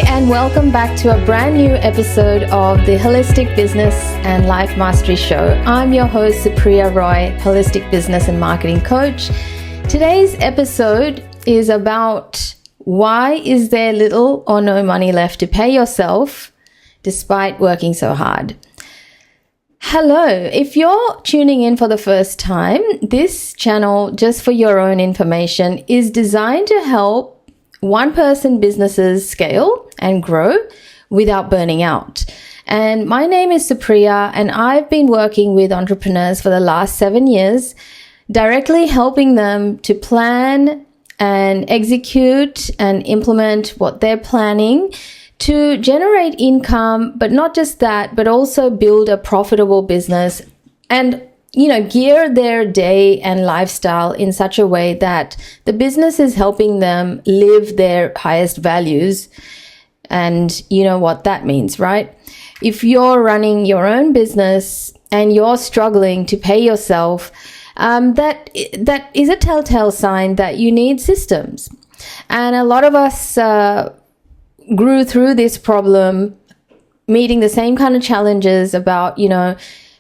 and welcome back to a brand new episode of the Holistic Business and Life Mastery Show. I'm your host, Supriya Roy, Holistic Business and Marketing Coach. Today's episode is about why is there little or no money left to pay yourself despite working so hard. Hello, if you're tuning in for the first time, this channel, just for your own information, is designed to help one-person businesses scale and grow without burning out. And my name is Supriya, and I've been working with entrepreneurs for the last 7 years, directly helping them to plan and execute and implement what they're planning to generate income, but not just that, but also build a profitable business and gear their day and lifestyle in such a way that the business is helping them live their highest values. And you know what that means, right? If you're running your own business and you're struggling to pay yourself, that is a telltale sign that you need systems. And a lot of us grew through this problem, meeting the same kind of challenges about,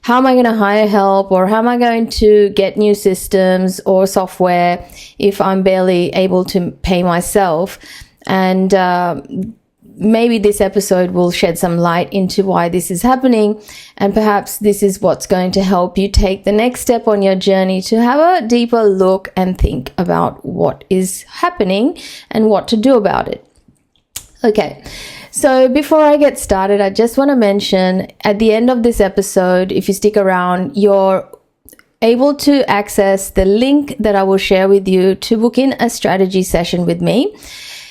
how am I going to hire help, or how am I going to get new systems or software if I'm barely able to pay myself? And maybe this episode will shed some light into why this is happening. And perhaps this is what's going to help you take the next step on your journey to have a deeper look and think about what is happening and what to do about it. Okay. So before I get started, I just want to mention at the end of this episode, if you stick around, you're able to access the link that I will share with you to book in a strategy session with me.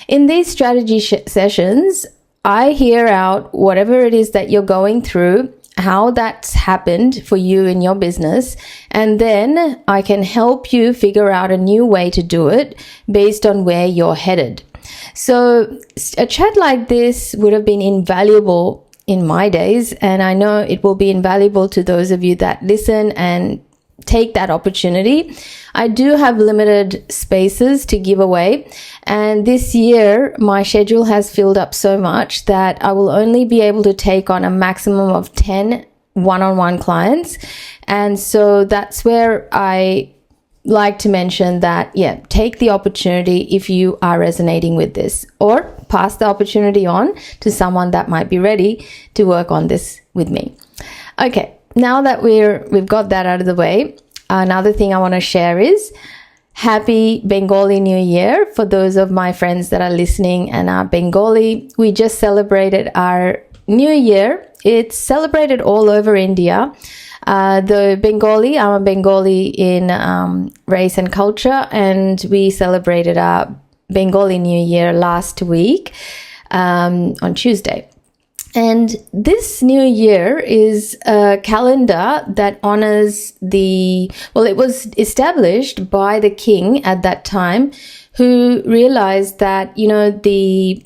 In these strategy sessions, I hear out whatever it is that you're going through, how that's happened for you in your business, and then I can help you figure out a new way to do it based on where you're headed. So a chat like this would have been invaluable in my days, and I know it will be invaluable to those of you that listen and take that opportunity. I do have limited spaces to give away, and this year my schedule has filled up so much that I will only be able to take on a maximum of 10 one-on-one clients. And so that's where I like to mention that, take the opportunity if you are resonating with this, or pass the opportunity on to someone that might be ready to work on this with me. Okay, now that we've got that out of the way, another thing I want to share is Happy Bengali New Year for those of my friends that are listening and are Bengali. We just celebrated our New Year. It's celebrated all over India. The Bengali, I'm a Bengali in race and culture, and we celebrated our Bengali New Year last week on Tuesday. And this new year is a calendar that honors it was established by the king at that time, who realized that, the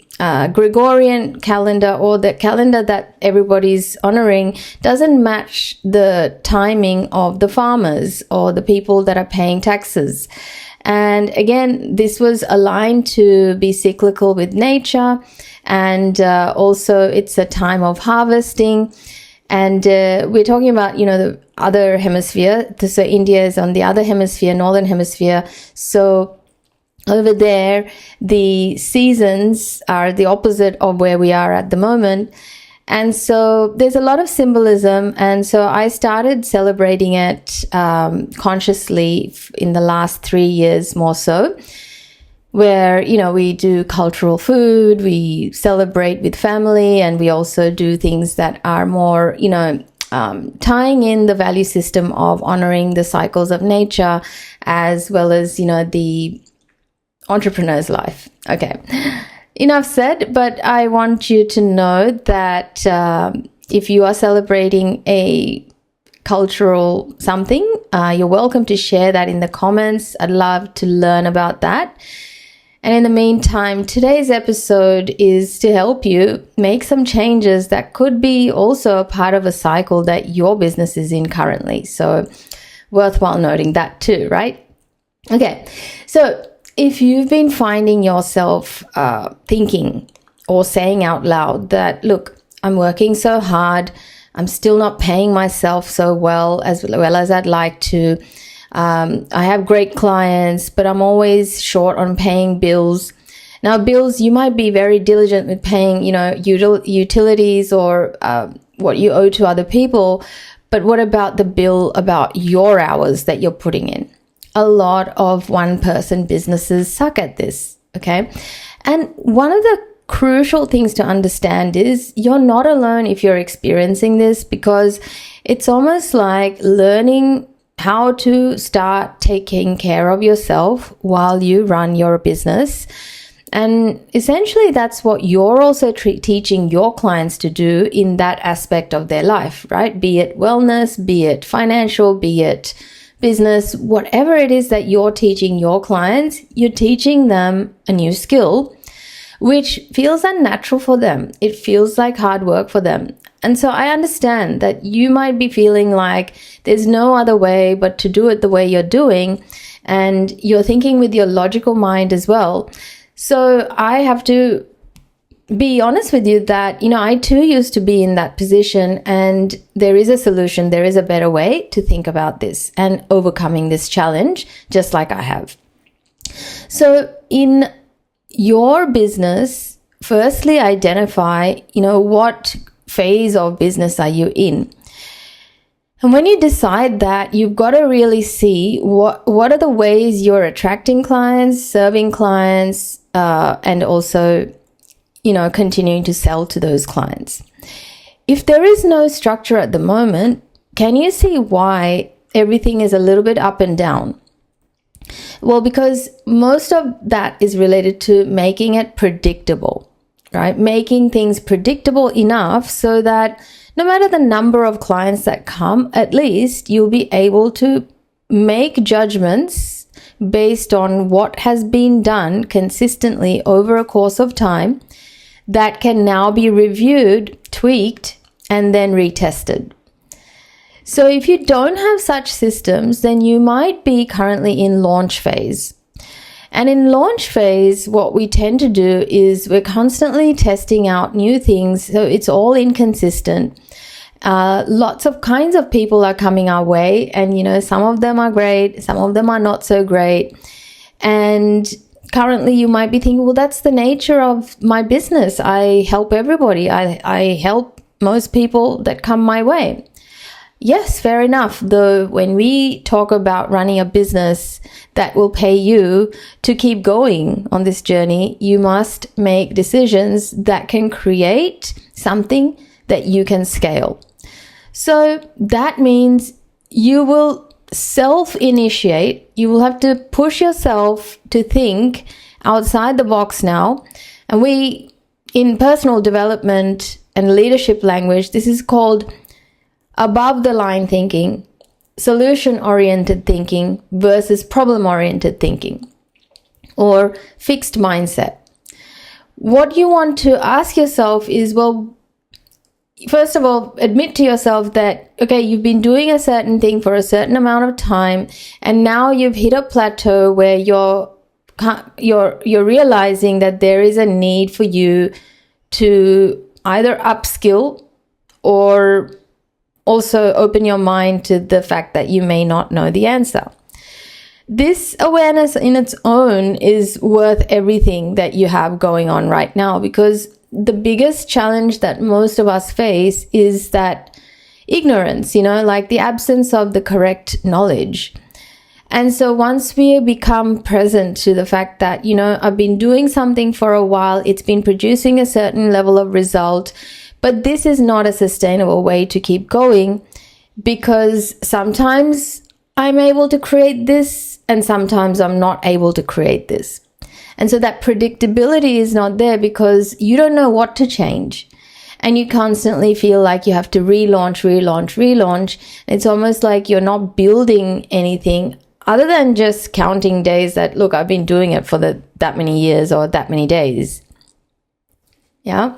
Gregorian calendar, or the calendar that everybody's honoring, doesn't match the timing of the farmers or the people that are paying taxes. And again, this was aligned to be cyclical with nature, and also it's a time of harvesting. And we're talking about, the other hemisphere. So India is on the other hemisphere, northern hemisphere. So over there, the seasons are the opposite of where we are at the moment. And so there's a lot of symbolism. And so I started celebrating it consciously in the last 3 years more so, where, we do cultural food, we celebrate with family, and we also do things that are more, tying in the value system of honoring the cycles of nature, as well as, the entrepreneur's life. Okay, enough said, but I want you to know that if you are celebrating a cultural something, you're welcome to share that in the comments. I'd love to learn about that. And in the meantime, today's episode is to help you make some changes that could be also a part of a cycle that your business is in currently. So worthwhile noting that too, right? Okay, so if you've been finding yourself thinking, or saying out loud that, look, I'm working so hard, I'm still not paying myself so well as I'd like to. I have great clients, but I'm always short on paying bills. Now, bills, you might be very diligent with paying, utilities or what you owe to other people. But what about the bill about your hours that you're putting in? A lot of one-person businesses suck at this, okay? And one of the crucial things to understand is you're not alone if you're experiencing this, because it's almost like learning how to start taking care of yourself while you run your business. And essentially, that's what you're also teaching your clients to do in that aspect of their life, right? Be it wellness, be it financial, be it business, whatever it is that you're teaching your clients, you're teaching them a new skill, which feels unnatural for them. It feels like hard work for them. And so I understand that you might be feeling like there's no other way but to do it the way you're doing. And you're thinking with your logical mind as well. So I have to be honest with you that, I too used to be in that position, and there is a solution. There is a better way to think about this and overcoming this challenge, just like I have. So in your business, firstly, identify, what phase of business are you in? And when you decide that, you've got to really see what are the ways you're attracting clients, serving clients, and also, continuing to sell to those clients. If there is no structure at the moment, can you see why everything is a little bit up and down? Well, because most of that is related to making it predictable, right? Making things predictable enough so that no matter the number of clients that come, at least you'll be able to make judgments based on what has been done consistently over a course of time that can now be reviewed, tweaked, and then retested. So if you don't have such systems, then you might be currently in launch phase. And in launch phase, what we tend to do is we're constantly testing out new things. So it's all inconsistent. Lots of kinds of people are coming our way, and some of them are great, some of them are not so great. And currently you might be thinking, well, that's the nature of my business. I help everybody. I help most people that come my way. Yes, fair enough. Though when we talk about running a business that will pay you to keep going on this journey, you must make decisions that can create something that you can scale. So that means you will self-initiate. You will have to push yourself to think outside the box now. And we, in personal development and leadership language, this is called above the line thinking, solution-oriented thinking versus problem-oriented thinking, or fixed mindset. What you want to ask yourself is, well, first of all, admit to yourself that, okay, you've been doing a certain thing for a certain amount of time, and now you've hit a plateau where you're realizing that there is a need for you to either upskill or also open your mind to the fact that you may not know the answer. This awareness in its own is worth everything that you have going on right now, because the biggest challenge that most of us face is that ignorance, like the absence of the correct knowledge. And so once we become present to the fact that, I've been doing something for a while, it's been producing a certain level of result, but this is not a sustainable way to keep going, because sometimes I'm able to create this and sometimes I'm not able to create this. And so that predictability is not there because you don't know what to change. And you constantly feel like you have to relaunch. It's almost like you're not building anything other than just counting days that, look, I've been doing it for that many years or that many days. Yeah.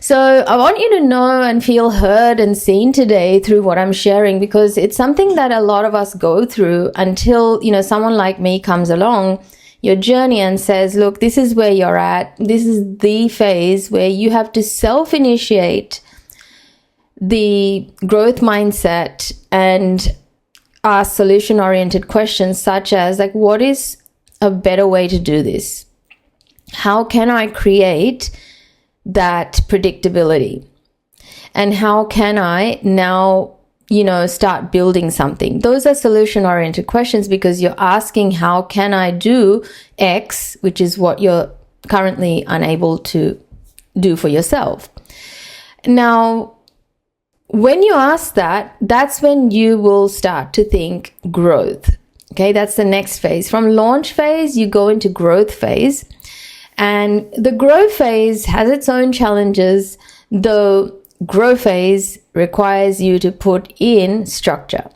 So I want you to know and feel heard and seen today through what I'm sharing, because it's something that a lot of us go through until, someone like me comes along, your journey and says, look, this is where you're at. This is the phase where you have to self-initiate the growth mindset and ask solution-oriented questions such as, like, what is a better way to do this? How can I create that predictability? And how can I now, start building something? Those are solution-oriented questions because you're asking, how can I do X, which is what you're currently unable to do for yourself. Now, when you ask that, that's when you will start to think growth. Okay, that's the next phase. From launch phase, you go into growth phase. And the growth phase has its own challenges. The growth phase requires you to put in structure.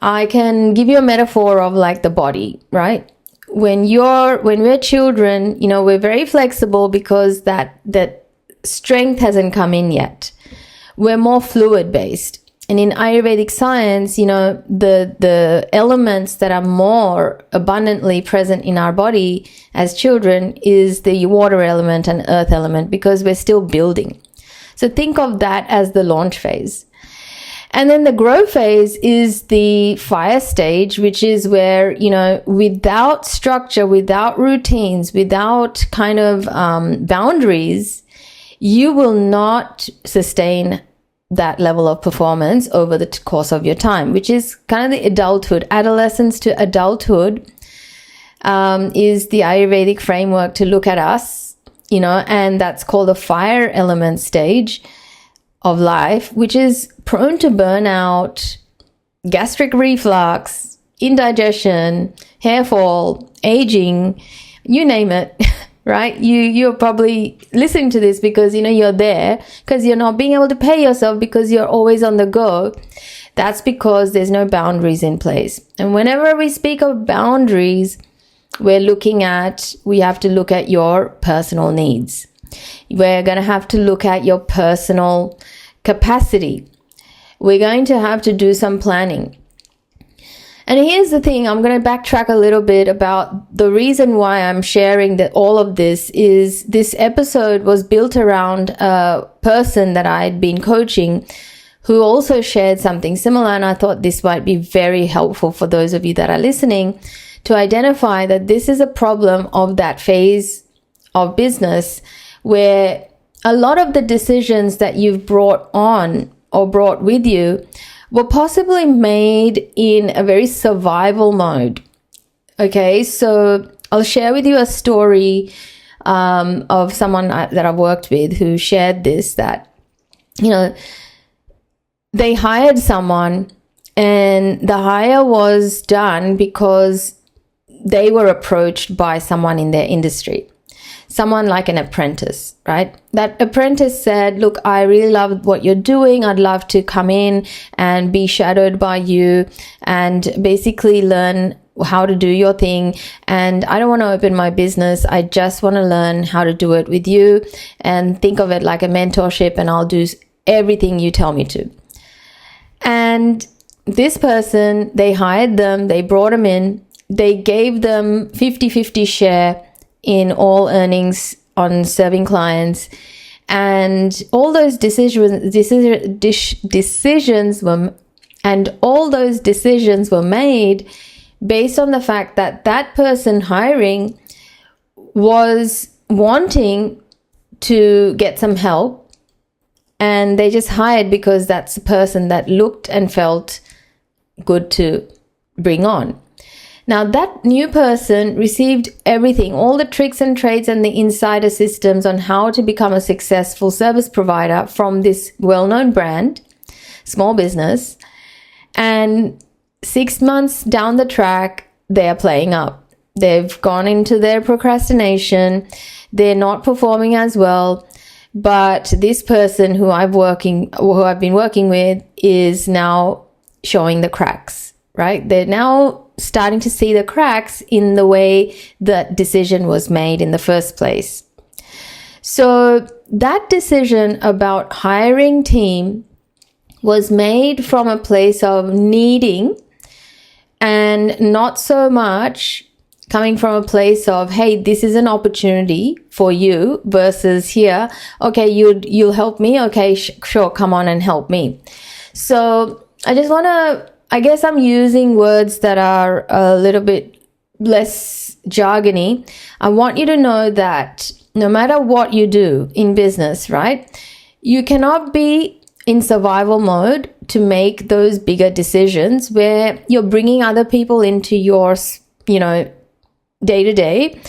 I can give you a metaphor of like the body, right? When we're children, we're very flexible because that strength hasn't come in yet. We're more fluid based. And in Ayurvedic science, the elements that are more abundantly present in our body as children is the water element and earth element because we're still building. So think of that as the launch phase. And then the growth phase is the fire stage, which is where, without structure, without routines, without kind of boundaries, you will not sustain that level of performance over the course of your time, which is kind of the adulthood. Adolescence to adulthood is the Ayurvedic framework to look at us, and that's called the fire element stage of life, which is prone to burnout, gastric reflux, indigestion, hair fall, aging, you name it. Right? You're probably listening to this because, you're there because you're not being able to pay yourself because you're always on the go. That's because there's no boundaries in place. And whenever we speak of boundaries, we have to look at your personal needs. We're going to have to look at your personal capacity. We're going to have to do some planning. And here's the thing, I'm going to backtrack a little bit about the reason why I'm sharing that all of this is this episode was built around a person that I'd been coaching who also shared something similar. And I thought this might be very helpful for those of you that are listening to identify that this is a problem of that phase of business where a lot of the decisions that you've brought on or brought with you were possibly made in a very survival mode. Okay, so I'll share with you a story of someone that I've worked with who shared this, that, they hired someone and the hire was done because they were approached by someone in their industry. Someone like an apprentice, right? That apprentice said, look, I really love what you're doing. I'd love to come in and be shadowed by you and basically learn how to do your thing. And I don't want to open my business. I just want to learn how to do it with you and think of it like a mentorship, and I'll do everything you tell me to. And this person, they hired them, they brought them in, they gave them 50-50 share in all earnings on serving clients, and all those decisions were made based on the fact that that person hiring was wanting to get some help, and they just hired because that's the person that looked and felt good to bring on. Now, that new person received everything, all the tricks and trades and the insider systems on how to become a successful service provider from this well-known brand, small business. And 6 months down the track, they are playing up. They've gone into their procrastination. They're not performing as well. But this person who I've been working with is now showing the cracks, right? They're now starting to see the cracks in the way that decision was made in the first place. So that decision about hiring team was made from a place of needing and not so much coming from a place of, hey, this is an opportunity for you, versus here, okay, you'll help me, okay, sure, come on and help me. So I guess I'm using words that are a little bit less jargony. I want you to know that no matter what you do in business, right, you cannot be in survival mode to make those bigger decisions where you're bringing other people into your, day to day.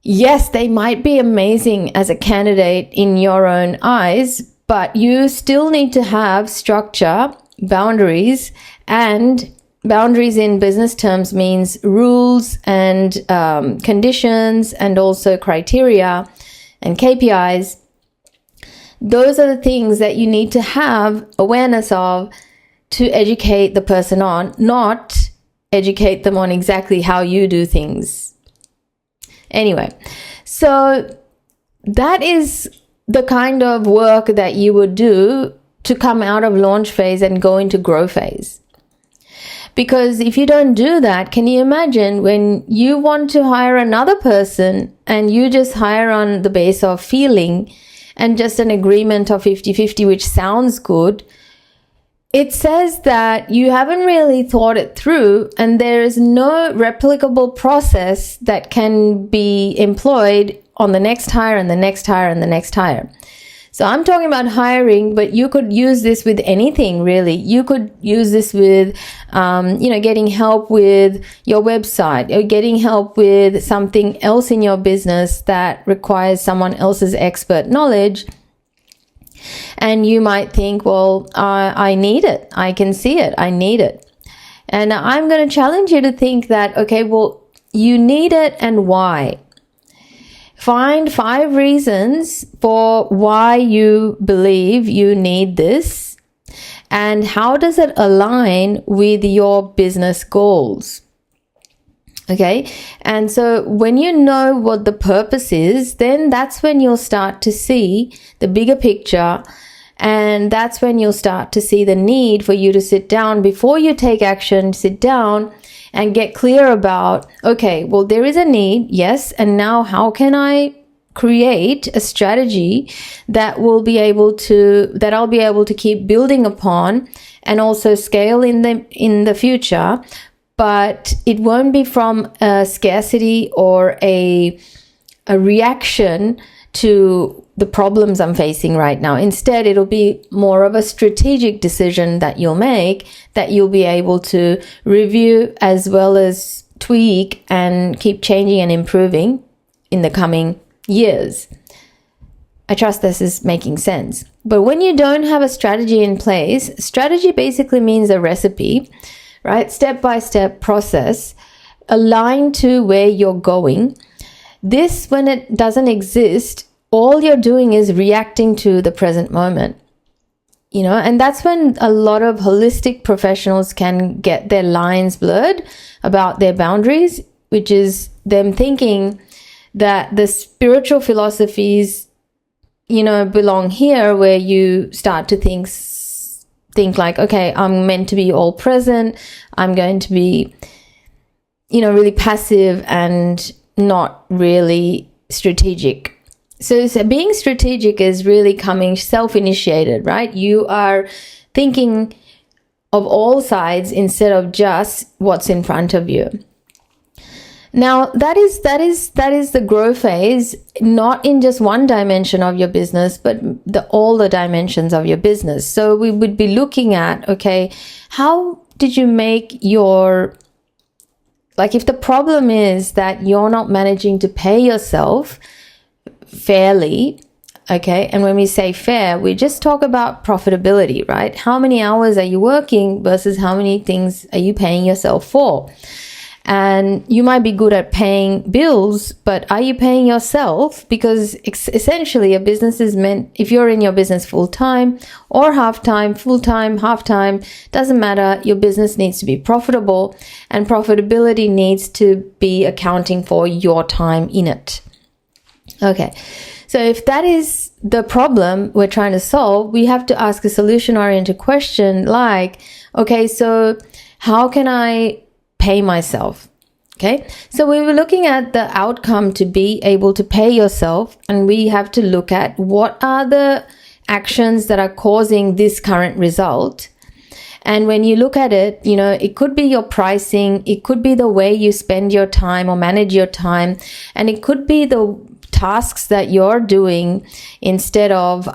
Yes, they might be amazing as a candidate in your own eyes, but you still need to have structure, boundaries, and boundaries in business terms means rules and conditions, and also criteria and KPIs. Those are the things that you need to have awareness of to educate the person on, not educate them on exactly how you do things. Anyway, so that is the kind of work that you would do to come out of launch phase and go into grow phase. Because if you don't do that, can you imagine when you want to hire another person and you just hire on the base of feeling and just an agreement of 50-50, which sounds good, it says that you haven't really thought it through, and there is no replicable process that can be employed on the next hire and the next hire and the next hire. So I'm talking about hiring, but you could use this with anything, really. You could use this with, getting help with your website, or getting help with something else in your business that requires someone else's expert knowledge. And you might think, well, I need it. I can see it. I need it. And I'm going to challenge you to think that, okay, well, you need it and why. Find 5 reasons for why you believe you need this, and how does it align with your business goals. Okay, and so when you know what the purpose is, then that's when you'll start to see the bigger picture, and that's when you'll start to see the need for you to sit down before you take action. Sit down and get clear about, okay, well, there is a need, yes, and now how can I create a strategy that I'll be able to keep building upon and also scale in the future, but it won't be from a scarcity or a reaction to the problems I'm facing right now. Instead, it'll be more of a strategic decision that you'll make, that you'll be able to review as well as tweak and keep changing and improving in the coming years. I trust this is making sense. But when you don't have a strategy in place, strategy basically means a recipe, right? Step-by-step process aligned to where you're going. This, when it doesn't exist, all you're doing is reacting to the present moment, and that's when a lot of holistic professionals can get their lines blurred about their boundaries, which is them thinking that the spiritual philosophies, belong here, where you start to think like, okay, I'm meant to be all present. I'm going to be, really passive and not really strategic. So being strategic is really coming self-initiated, right? You are thinking of all sides instead of just what's in front of you. Now, that is the grow phase, not in just one dimension of your business, but all the dimensions of your business. So we would be looking at, okay, how did you make if the problem is that you're not managing to pay yourself fairly, okay, and when we say fair, we just talk about profitability, right? How many hours are you working versus how many things are you paying yourself for? And you might be good at paying bills, but are you paying yourself? Because essentially a business is meant, if you're in your business full-time or half-time, full-time, half-time, doesn't matter. Your business needs to be profitable, and profitability needs to be accounting for your time in it. Okay, so if that is the problem we're trying to solve, we have to ask a solution-oriented question like, okay, so how can I pay myself? Okay, so we were looking at the outcome to be able to pay yourself, and we have to look at what are the actions that are causing this current result. And when you look at it, it could be your pricing, it could be the way you spend your time or manage your time, and it could be the tasks that you're doing instead of,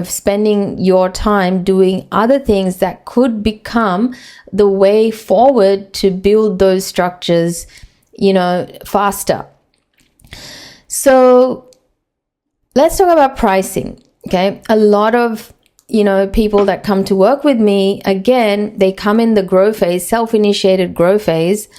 spending your time doing other things that could become the way forward to build those structures, faster. So let's talk about pricing. Okay. A lot of, people that come to work with me, again, they come in the grow phase, self-initiated grow phase,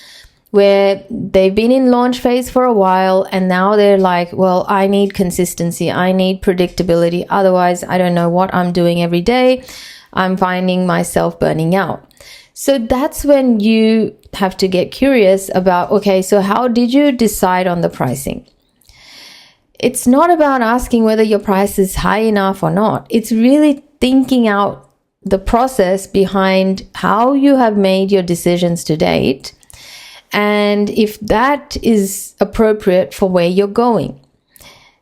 where they've been in launch phase for a while, and now they're like, well, I need consistency. I need predictability. Otherwise, I don't know what I'm doing every day. I'm finding myself burning out. So that's when you have to get curious about, okay, so how did you decide on the pricing? It's not about asking whether your price is high enough or not. It's really thinking out the process behind how you have made your decisions to date, and if that is appropriate for where you're going.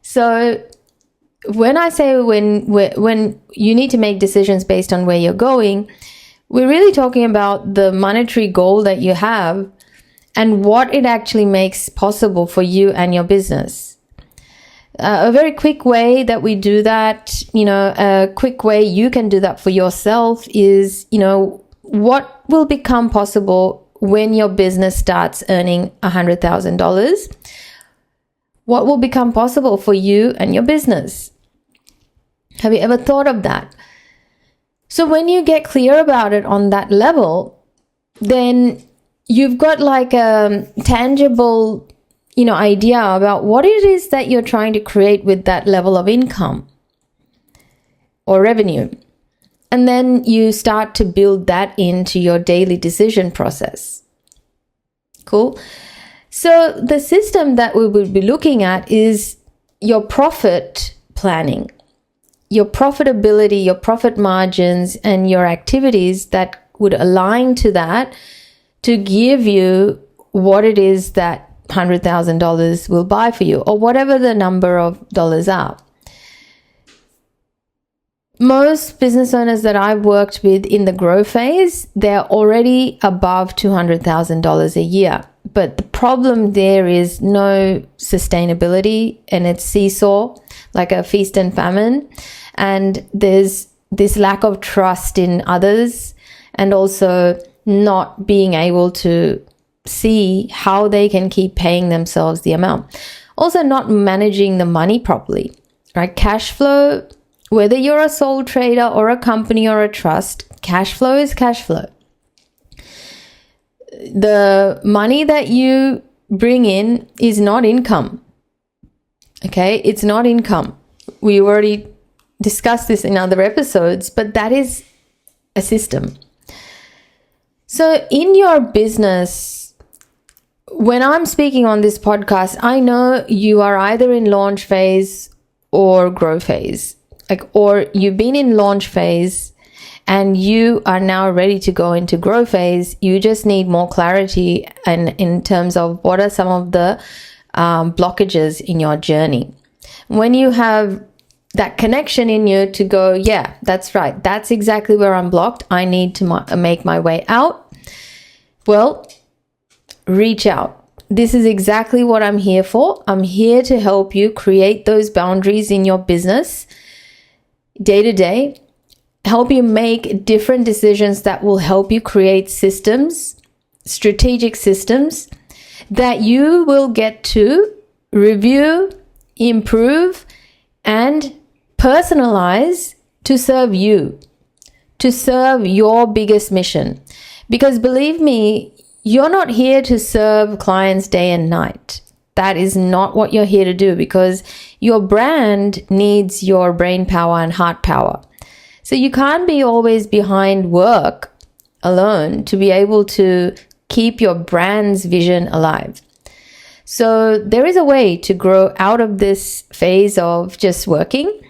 So when I say when you need to make decisions based on where you're going, we're really talking about the monetary goal that you have and what it actually makes possible for you and your business. A very quick way that we do that, a quick way you can do that for yourself is, what will become possible when your business starts earning $100,000? What will become possible for you and your business? Have you ever thought of that? So when you get clear about it on that level, then you've got like a tangible, idea about what it is that you're trying to create with that level of income or revenue. And then you start to build that into your daily decision process. Cool. So the system that we will be looking at is your profit planning, your profitability, your profit margins, and your activities that would align to that to give you what it is that $100,000 will buy for you, or whatever the number of dollars are. Most business owners that I've worked with in the grow phase, they're already above $200,000 a year. But the problem there is no sustainability, and it's seesaw, like a feast and famine. And there's this lack of trust in others, and also not being able to see how they can keep paying themselves the amount. Also not managing the money properly, right? Cash flow, whether you're a sole trader or a company or a trust, cash flow is cash flow. The money that you bring in is not income. Okay, it's not income. We already discussed this in other episodes, but that is a system. So in your business, when I'm speaking on this podcast, I know you are either in launch phase or grow phase, or you've been in launch phase and you are now ready to go into grow phase. You just need more clarity and in terms of what are some of the blockages in your journey. When you have that connection in you to go, yeah, that's right, that's exactly where I'm blocked, I need to make my way out. Well, reach out. This is exactly what I'm here for. I'm here to help you create those boundaries in your business day to day, help you make different decisions that will help you create systems, strategic systems that you will get to review, improve, and personalize to serve you, to serve your biggest mission. Because believe me, you're not here to serve clients day and night. That is not what you're here to do, because your brand needs your brain power and heart power. So you can't be always behind work alone to be able to keep your brand's vision alive. So there is a way to grow out of this phase of just working,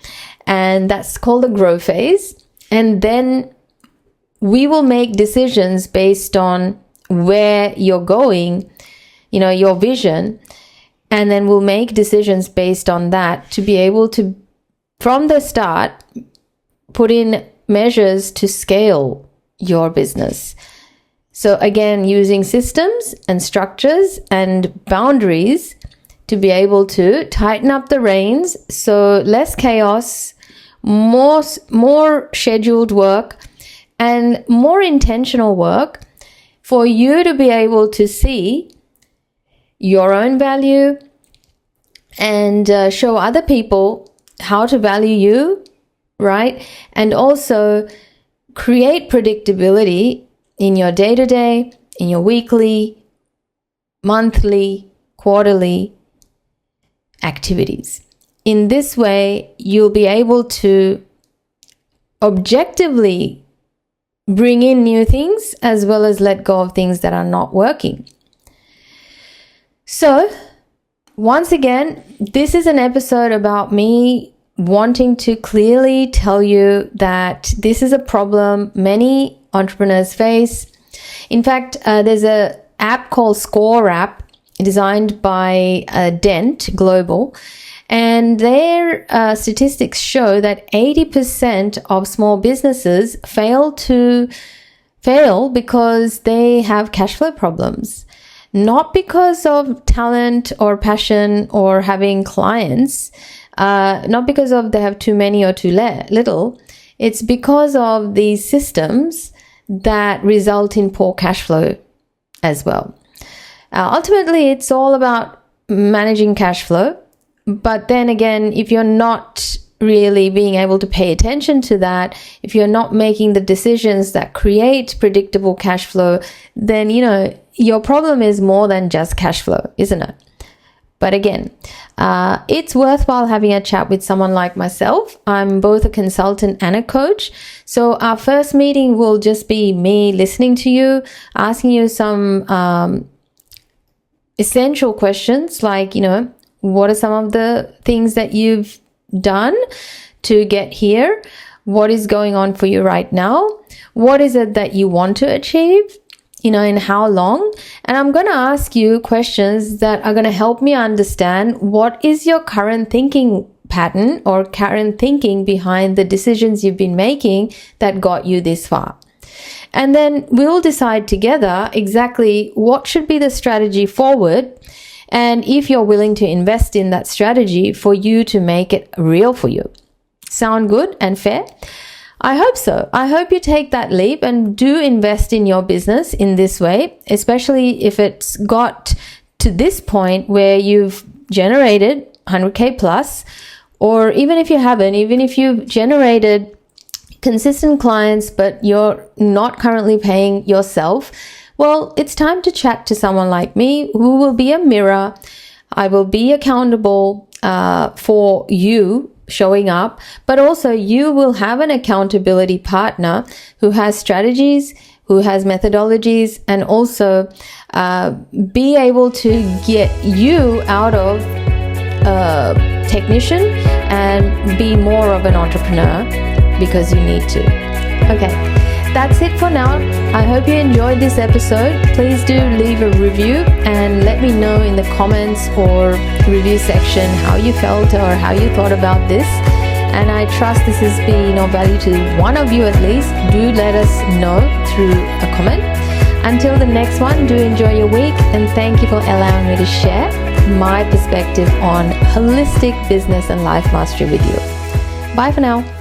and that's called the grow phase. And then we will make decisions based on where you're going your vision, and then we'll make decisions based on that to be able to, from the start, put in measures to scale your business. So again, using systems and structures and boundaries to be able to tighten up the reins, so less chaos, more scheduled work, and more intentional work for you to be able to see your own value and show other people how to value you, right? And also create predictability in your day-to-day, in your weekly, monthly, quarterly activities. In this way, you'll be able to objectively bring in new things as well as let go of things that are not working. So, once again, this is an episode about me wanting to clearly tell you that this is a problem many entrepreneurs face. In fact, there's an app called Score app designed by Dent Global, and their statistics show that 80% of small businesses fail because they have cash flow problems. Not because of talent or passion or having clients, not because of they have too many or too little. It's because of these systems that result in poor cash flow as well. Ultimately, it's all about managing cash flow. But then again, if you're not really being able to pay attention to that, if you're not making the decisions that create predictable cash flow, then, your problem is more than just cash flow, isn't it? But again, it's worthwhile having a chat with someone like myself. I'm both a consultant and a coach. So our first meeting will just be me listening to you, asking you some essential questions like, what are some of the things that you've done to get here? What is going on for you right now? What is it that you want to achieve? In how long? And I'm going to ask you questions that are going to help me understand what is your current thinking pattern or current thinking behind the decisions you've been making that got you this far. And then we'll decide together exactly what should be the strategy forward, and if you're willing to invest in that strategy for you to make it real for you. Sound good and fair? I hope so. I hope you take that leap and do invest in your business in this way, especially if it's got to this point where you've generated 100K plus, or even if you haven't, even if you've generated consistent clients, but you're not currently paying yourself. Well, it's time to chat to someone like me who will be a mirror. I will be accountable for you showing up, but also you will have an accountability partner who has strategies, who has methodologies, and also be able to get you out of a technician and be more of an entrepreneur because you need to. Okay. That's it for now. I hope you enjoyed this episode. Please do leave a review and let me know in the comments or review section how you felt or how you thought about this. And I trust this has been of value to one of you at least. Do let us know through a comment. Until the next one, do enjoy your week, and thank you for allowing me to share my perspective on holistic business and life mastery with you. Bye for now.